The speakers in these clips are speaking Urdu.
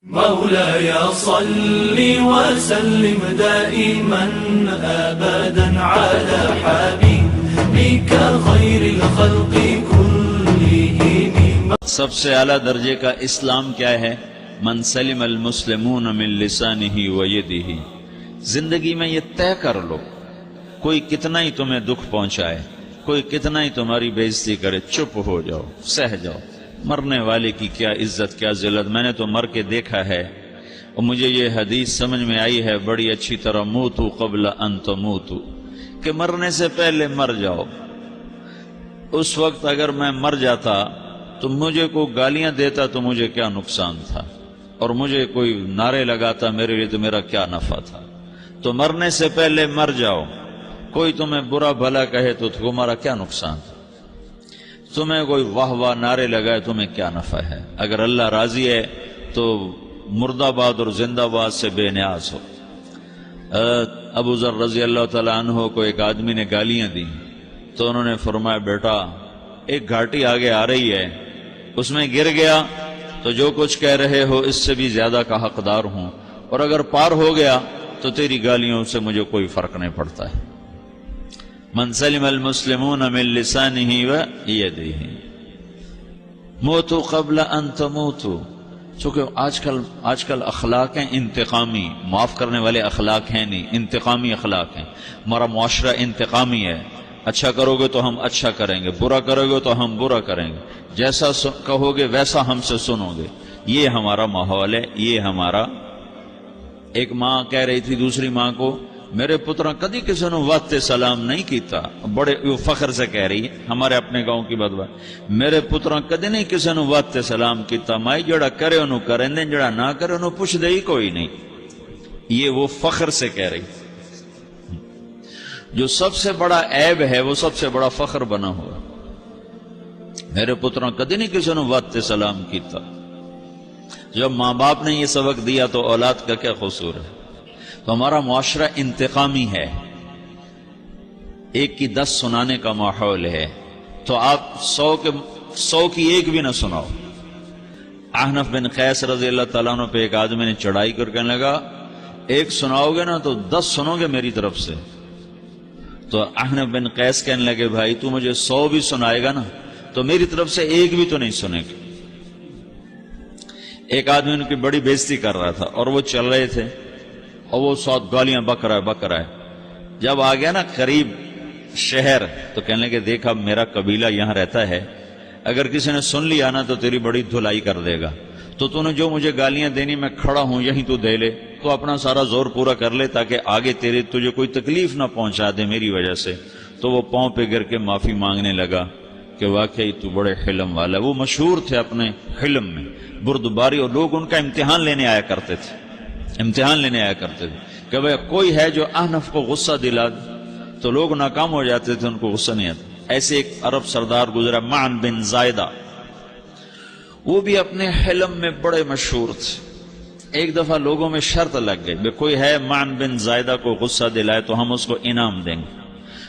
مولاي صل وسلم دائما أبدا على حبيبك خير الخلق كلهم. سب سے اعلیٰ درجے کا اسلام کیا ہے؟ من سلم المسلمون من لسانہ و یدہ. زندگی میں یہ طے کر لو، کوئی کتنا ہی تمہیں دکھ پہنچائے، کوئی کتنا ہی تمہاری بےعزتی کرے، چپ ہو جاؤ، سہ جاؤ. مرنے والے کی کیا عزت، کیا ذلت. میں نے تو مر کے دیکھا ہے اور مجھے یہ حدیث سمجھ میں آئی ہے بڑی اچھی طرح، موتو قبل ان تموتو، کہ مرنے سے پہلے مر جاؤ. اس وقت اگر میں مر جاتا تو مجھے کوئی گالیاں دیتا تو مجھے کیا نقصان تھا، اور مجھے کوئی نعرے لگاتا میرے لیے تو میرا کیا نفع تھا. تو مرنے سے پہلے مر جاؤ. کوئی تمہیں برا بھلا کہے تو تمہارا کیا نقصان تھا، تمہیں کوئی واہ واہ نعرے لگائے تمہیں کیا نفع ہے. اگر اللہ راضی ہے تو مرد آباد اور زندہ باد سے بے نیاز ہو. ابو ذر رضی اللہ تعالیٰ عنہ کو ایک آدمی نے گالیاں دی تو انہوں نے فرمایا، بیٹا ایک گھاٹی آگے آ رہی ہے، اس میں گر گیا تو جو کچھ کہہ رہے ہو اس سے بھی زیادہ کا حقدار ہوں، اور اگر پار ہو گیا تو تیری گالیوں سے مجھے کوئی فرق نہیں پڑتا ہے. من سلم المسلمون من لسانہ و یدہ. موتو قبل ان تموتو. چونکہ آج کل اخلاق ہیں انتقامی، معاف کرنے والے اخلاق ہیں نہیں، انتقامی اخلاق ہیں. ہمارا معاشرہ انتقامی ہے. اچھا کرو گے تو ہم اچھا کریں گے، برا کرو گے تو ہم برا کریں گے، جیسا کہو گے ویسا ہم سے سنو گے. یہ ہمارا ماحول ہے. یہ ہمارا. ایک ماں کہہ رہی تھی دوسری ماں کو، میرے پترا کدی کسی نے واسطے سلام نہیں کیتا. بڑے فخر سے کہہ رہی ہے، ہمارے اپنے گاؤں کی بات بات. میرے پترا کدی نہیں کسی نے واسطے سلام کیتا. مائی جڑا کرے انہوں کریں دیں، جڑا نہ کرے انہوں پوچھ دے ہی کوئی نہیں. یہ وہ فخر سے کہہ رہی. جو سب سے بڑا عیب ہے وہ سب سے بڑا فخر بنا ہوا. میرے پترا کدی نہیں کسی نے واسطے سلام کیتا. جب ماں باپ نے یہ سبق دیا تو اولاد کا کیا قصور ہے. تو ہمارا معاشرہ انتقامی ہے، ایک کی 10 سنانے کا ماحول ہے. تو آپ 100 کی ایک بھی نہ سناؤ. احنف بن قیس رضی اللہ تعالیٰ عنہ پہ ایک آدمی نے چڑھائی کر کہنے لگا، ایک سناؤ گے نا تو 10 سنو گے میری طرف سے. تو احنف بن قیس کہنے لگے، بھائی تو مجھے 100 بھی سنائے گا نا تو میری طرف سے ایک بھی تو نہیں سنے گا. ایک آدمی ان کی بڑی بےزتی کر رہا تھا اور وہ چل رہے تھے اور وہ 100 گالیاں بک رہا ہے. جب آ گیا نا قریب شہر تو کہنے لگے، دیکھا میرا قبیلہ یہاں رہتا ہے، اگر کسی نے سن لیا نا تو تیری بڑی دھلائی کر دے گا. تو نے جو مجھے گالیاں دینی میں کھڑا ہوں یہیں تو دے لے، تو اپنا سارا زور پورا کر لے تاکہ آگے تجھے کوئی تکلیف نہ پہنچا دے میری وجہ سے. تو وہ پاؤں پہ گر کے معافی مانگنے لگا کہ واقعی تو بڑے حلم والا. وہ مشہور تھے اپنے حلم میں، بردباری، اور لوگ ان کا امتحان لینے آیا کرتے تھے کہ بھئی کوئی ہے جو احنف کو غصہ دلا دے. تو لوگ ناکام ہو جاتے تھے، ان کو غصہ نہیں آتا. ایسے ایک عرب سردار گزرا، معن بن زائدہ، وہ بھی اپنے حلم میں بڑے مشہور تھے. ایک دفعہ لوگوں میں شرط لگ گئی، بھئی کوئی ہے معن بن زائدہ کو غصہ دلائے تو ہم اس کو انعام دیں گے.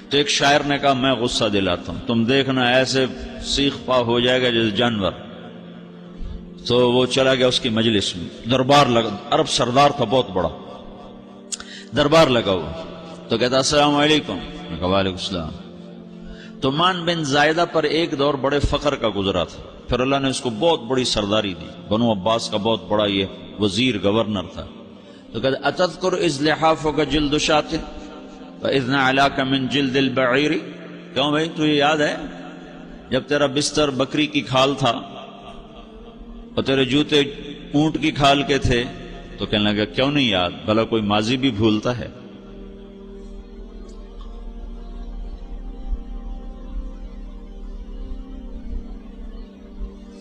تو ایک شاعر نے کہا، میں غصہ دلاتا ہوں، تم دیکھنا ایسے سیخ پا ہو جائے گا جیسے جانور. تو وہ چلا گیا اس کی مجلس میں. دربار لگا، عرب سردار تھا بہت بڑا، دربار لگا ہوا. تو کہتا، السلام علیکم. میں کہا، وعلیکم السلام. تو معن بن زائدہ پر ایک دور بڑے فخر کا گزرا تھا، پھر اللہ نے اس کو بہت بڑی سرداری دی. بنو عباس کا بہت بڑا یہ وزیر گورنر تھا. تو کہتا، اتذکر اذ لحافک جلد شاۃ فاذ نعلاک من جلد البعیر. کیوں بھائی تجھے یاد ہے جب تیرا بستر بکری کی کھال تھا اور تیرے جوتے اونٹ کی کھال کے تھے؟ تو کہنے لگا، کیوں نہیں یاد، بھلا کوئی ماضی بھی بھولتا ہے.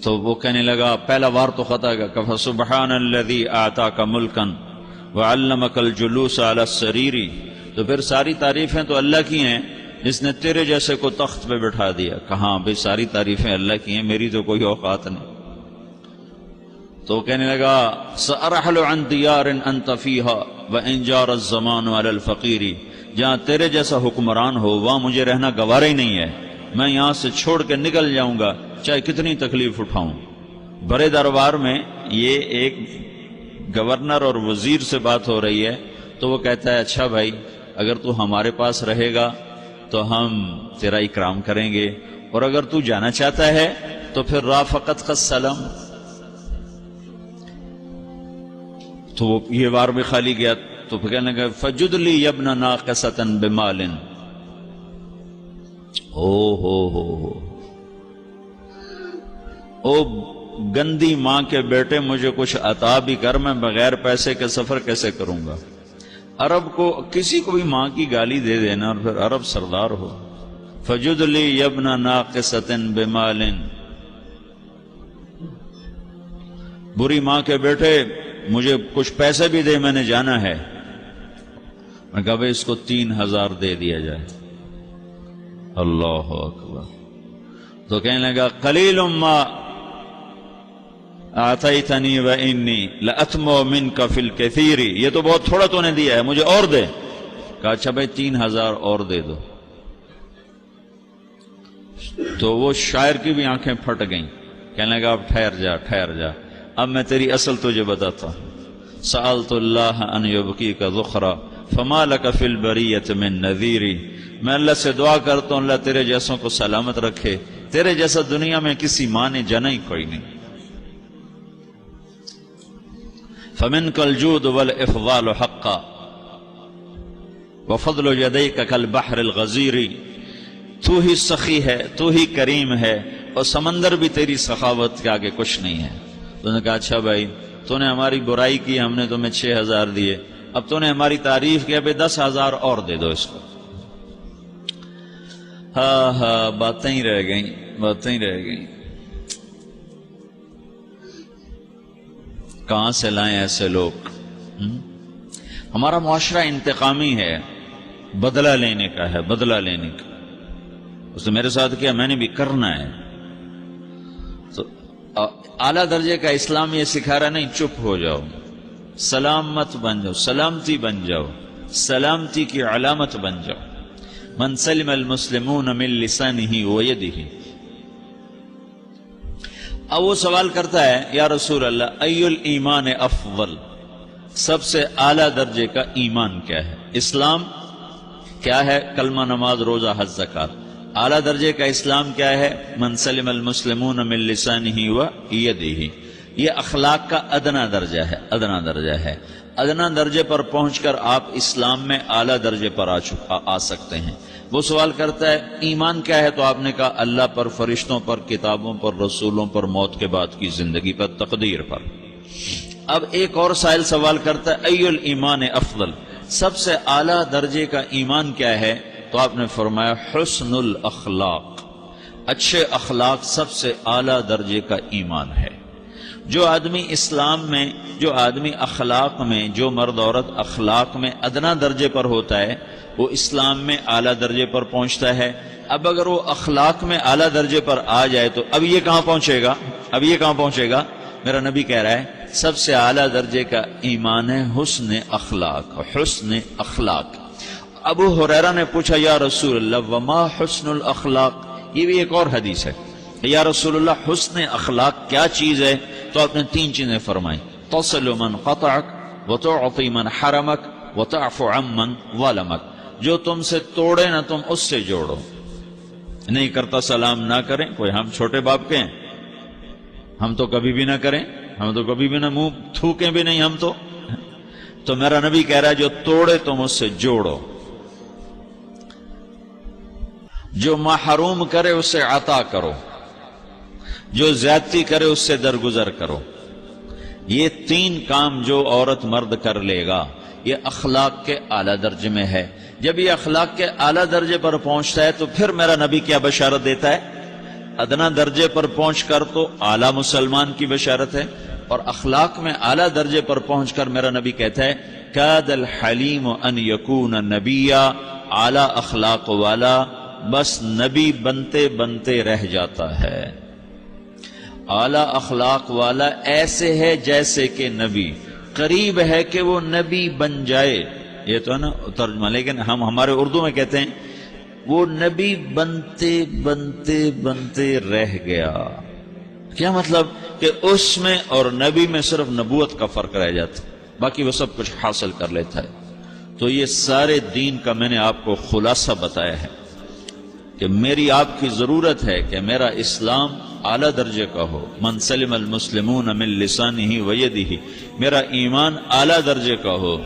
تو وہ کہنے لگا، پہلا وار تو خطا گا، کہ فسبحان الذی اعطاک ملکا وعلمک الجلوس علی السریر. تو پھر ساری تعریفیں تو اللہ کی ہیں جس نے تیرے جیسے کو تخت پہ بٹھا دیا. کہاں بھئی ساری تعریفیں اللہ کی ہیں، میری تو کوئی اوقات نہیں. تو کہنے لگا، سأرحل عن دیار انت فیہا وان جار الزمان علی الفقیر. جہاں تیرے جیسا حکمران ہو وہاں مجھے رہنا گوارا ہی نہیں ہے. میں یہاں سے چھوڑ کے نکل جاؤں گا چاہے کتنی تکلیف اٹھاؤں. بڑے دربار میں یہ ایک گورنر اور وزیر سے بات ہو رہی ہے تو وہ کہتا ہے اچھا بھائی اگر تو ہمارے پاس رہے گا تو ہم تیرا اکرام کریں گے، اور اگر تو جانا چاہتا ہے تو پھر رافقت کا سلام۔ تو وہ یہ وار بھی خالی گیا تو پھر کہنے لگا فجد لی یبن ناقصۃ بمال۔ او گندی ماں کے بیٹے مجھے کچھ عطا بھی کر، میں بغیر پیسے کے سفر کیسے کروں گا؟ عرب کو کسی کو بھی ماں کی گالی دے دینا اور پھر عرب سردار ہو۔ فجد لی یبن ناقصۃ بمال، بری ماں کے بیٹے مجھے کچھ پیسے بھی دے، میں نے جانا ہے۔ میں کہا بھائی اس کو 3000 دے دیا جائے۔ اللہ اکبر۔ تو کہنے لگا قلیل ما اعطیتنی وانی لاتمو منک فی الکثیر، یہ تو بہت تھوڑا تو نے دیا ہے، مجھے اور دے۔ کہا اچھا بھائی 3000 اور دے دو۔ تو وہ شاعر کی بھی آنکھیں پھٹ گئیں، کہنے لگا اب ٹھہر جا ٹھہر جا، اب میں تیری اصل تجھے بتاتا ہوں۔ سألت اللہ ان یبقیک ذخرا فما لک فی البریۃ من نذیر، میں اللہ سے دعا کرتا ہوں اللہ تیرے جیسوں کو سلامت رکھے، تیرے جیسا دنیا میں کسی ماں نے جنا ہی کوئی نہیں۔ فمنک الجود والافضال حقا وفضل یدیک کالبحر الغزیر، تو ہی سخی ہے، تو ہی کریم ہے، اور سمندر بھی تیری سخاوت کے آگے کچھ نہیں ہے۔ تو نے کہا اچھا بھائی تو نے ہماری برائی کی، ہم نے تمہیں 6000 دیے، اب تو نے ہماری تعریف کیا، بھائی 10000 اور دے دو اس کو۔ ہاں باتیں ہی رہ گئیں، باتیں ہی رہ گئیں۔ کہاں سے لائیں ایسے لوگ؟ ہمارا معاشرہ انتقامی ہے، بدلہ لینے کا ہے، بدلہ لینے کا۔ اس نے میرے ساتھ کیا، میں نے بھی کرنا ہے۔ تو اعلیٰ درجے کا اسلام یہ سکھا رہا نہیں چپ ہو جاؤ، سلامت بن جاؤ، سلامتی بن جاؤ، سلامتی کی علامت بن جاؤ۔ من سلم المسلمون من لسانہ ویدہ۔ اب وہ سوال کرتا ہے یا رسول اللہ ای الایمان افضل، سب سے اعلیٰ درجے کا ایمان کیا ہے؟ اسلام کیا ہے؟ کلمہ، نماز، روزہ، حج، زکوٰۃ۔ اعلیٰ درجے کا اسلام کیا ہے؟ من سلم المسلمون من لسانہ ویدہ۔ یہ اخلاق کا ادنا درجہ ہے، ادنا درجہ ہے۔ ادنا درجے پر پہنچ کر آپ اسلام میں اعلیٰ درجے پر آ سکتے ہیں۔ وہ سوال کرتا ہے ایمان کیا ہے؟ تو آپ نے کہا اللہ پر، فرشتوں پر، کتابوں پر، رسولوں پر، موت کے بعد کی زندگی پر، تقدیر پر۔ اب ایک اور سائل سوال کرتا ہے ای الایمان افضل، سب سے اعلیٰ درجے کا ایمان کیا ہے؟ تو آپ نے فرمایا حسن الاخلاق، اچھے اخلاق سب سے اعلیٰ درجے کا ایمان ہے۔ جو آدمی اسلام میں، جو آدمی اخلاق میں، جو مرد عورت اخلاق میں ادنا درجے پر ہوتا ہے وہ اسلام میں اعلیٰ درجے پر پہنچتا ہے۔ اب اگر وہ اخلاق میں اعلیٰ درجے پر آ جائے تو اب یہ کہاں پہنچے گا؟ اب یہ کہاں پہنچے گا؟ میرا نبی کہہ رہا ہے سب سے اعلیٰ درجے کا ایمان ہے حسن اخلاق، حسن اخلاق۔ ابو ہریرہ نے پوچھا یا رسول اللہ وما حسن الاخلاق، یہ بھی ایک اور حدیث ہے، یا رسول اللہ حسن اخلاق کیا چیز ہے؟ تو آپ نے 3 چیزیں فرمائیں، تصل من قطعک وتعطی من حرمک وتعفو عمن ظلمک، جو تم سے توڑے نہ تم اس سے جوڑو۔ نہیں کرتا سلام نہ کریں، کوئی ہم چھوٹے باپ کے ہیں، ہم تو کبھی بھی نہ کریں، ہم تو کبھی بھی نہ منہ تھوکیں بھی نہیں، ہم تو میرا نبی کہہ رہا ہے جو توڑے تم اس سے جوڑو، جو محروم کرے اس سے عطا کرو، جو زیادتی کرے اس سے درگزر کرو۔ یہ 3 کام جو عورت مرد کر لے گا یہ اخلاق کے اعلیٰ درجے میں ہے۔ جب یہ اخلاق کے اعلیٰ درجے پر پہنچتا ہے تو پھر میرا نبی کیا بشارت دیتا ہے؟ ادنا درجے پر پہنچ کر تو اعلیٰ مسلمان کی بشارت ہے، اور اخلاق میں اعلیٰ درجے پر پہنچ کر میرا نبی کہتا ہے کاد الحلیم ان یکون نبیا، اعلیٰ اخلاق والا بس نبی بنتے بنتے رہ جاتا ہے۔ اعلیٰ اخلاق والا ایسے ہے جیسے کہ نبی، قریب ہے کہ وہ نبی بن جائے، یہ تو ہے نا ترجمہ، لیکن ہم ہمارے اردو میں کہتے ہیں وہ نبی بنتے بنتے بنتے رہ گیا، کیا مطلب کہ اس میں اور نبی میں صرف نبوت کا فرق رہ جاتا، باقی وہ سب کچھ حاصل کر لیتا ہے۔ تو یہ سارے دین کا میں نے آپ کو خلاصہ بتایا ہے کہ میری آپ کی ضرورت ہے کہ میرا اسلام اعلیٰ درجے کا ہو، من سلم المسلمون من لسانہ و یدہ، میرا ایمان اعلیٰ درجے کا ہو،